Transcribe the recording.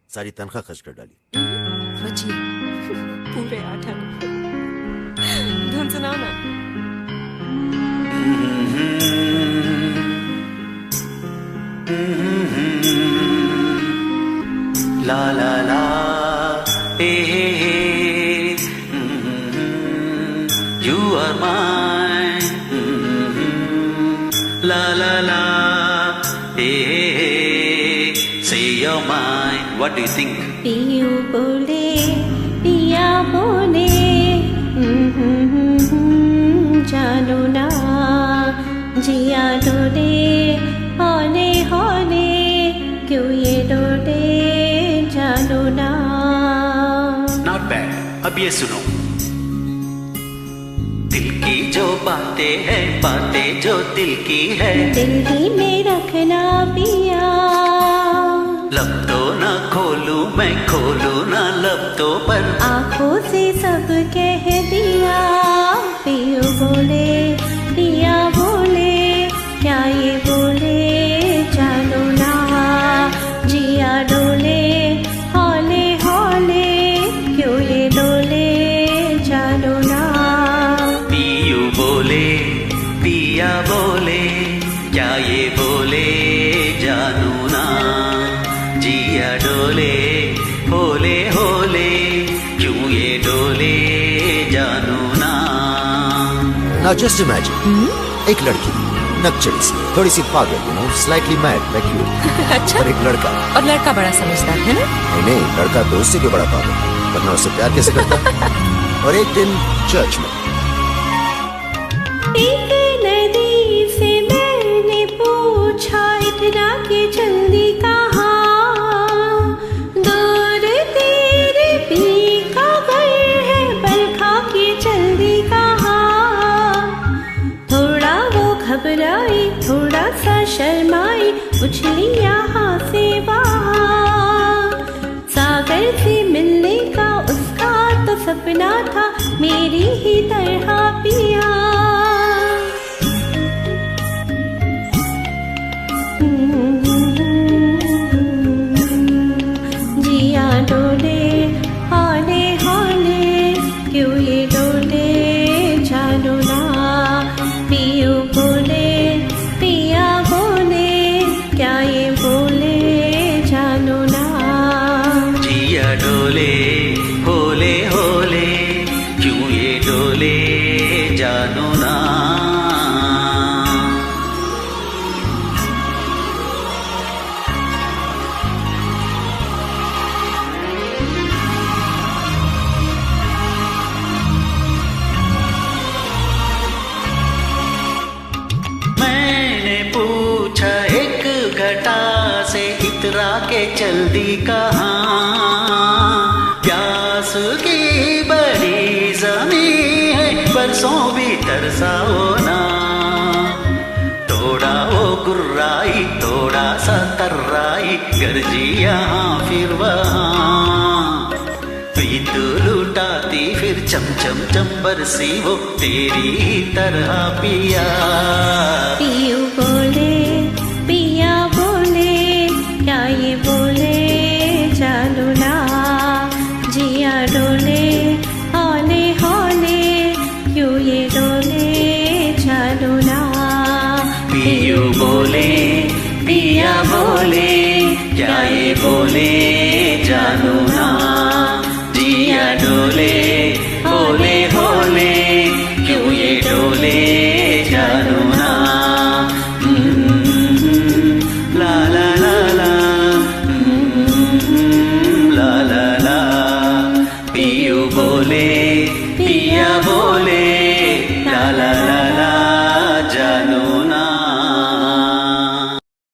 सारी तनख्वाह खर्च कर डाली। बचिए पूरे 8 आने धुन सुनाओ ना। ला ला ला you are mine. La la la say you're mine. What do you think? पियू बोले पिया बोले जानो ना जिया डोले होने होने क्यों ये डोले जानो ना। Not bad. अब ये सुनो, दिल की जो बातें हैं, बातें जो दिल की है, दिल ही में रखना पिया। लब तो ना खोलूं मैं, खोलूं ना लब तो पर आँखों से सब कह दिया। पियू बोले पिया बोले क्या ये बोले जानो ना जिया डोले हौले हौले क्यों ये डोले जानो ना। पियू बोले पिया बोले क्या ये बोले जानू ना जिया डोले होले होले क्यों ये डोले जानू ना। Now just imagine, एक लड़की नकचड़ी सी, थोड़ी सी पागल, स्लाइटली मैड लाइक यू, अच्छा और एक लड़का। और लड़का बड़ा समझदार है ना। नहीं, लड़का दोस्त से क्यों बड़ा पागल, वरना उससे प्यार कैसे करता। और एक दिन चर्च में एक नदी से मैंने पूछा इतना कि जल्दी कहाँ दूर तेरे भी का घर है बरखा की जल्दी कहाँ। थोड़ा वो घबराई थोड़ा सा शर्माई उछली यहाँ से वहाँ। सागर से मिलने का उसका तो सपना था मेरी ही तरह पिया। जिया डोले हौले हौले क्यों ये डोले जानो ना। पियू बोले पिया बोले क्या ये बोले जानो ना। जिया डोले होले होले क्यों ये डोले जानू ना। मैंने पूछा एक घटा से इतरा के चल दी कहाँ। प्यास की बड़ी जमीन है बरसों भी तरसाओ ना। थोड़ा वो गुर्राई थोड़ा सा तर्राई गरजी यहाँ फिर वहाँ। प्रीत लुटाती फिर चम चम चम बरसी वो तेरी तरह पिया। पियू बोले पिया बोले क्या ये बोले जानो ना। जिया डोले हौले हौले क्यों ये डोले जानो ना। पियू बोले पिया बोले क्या ये बोले जानू ना।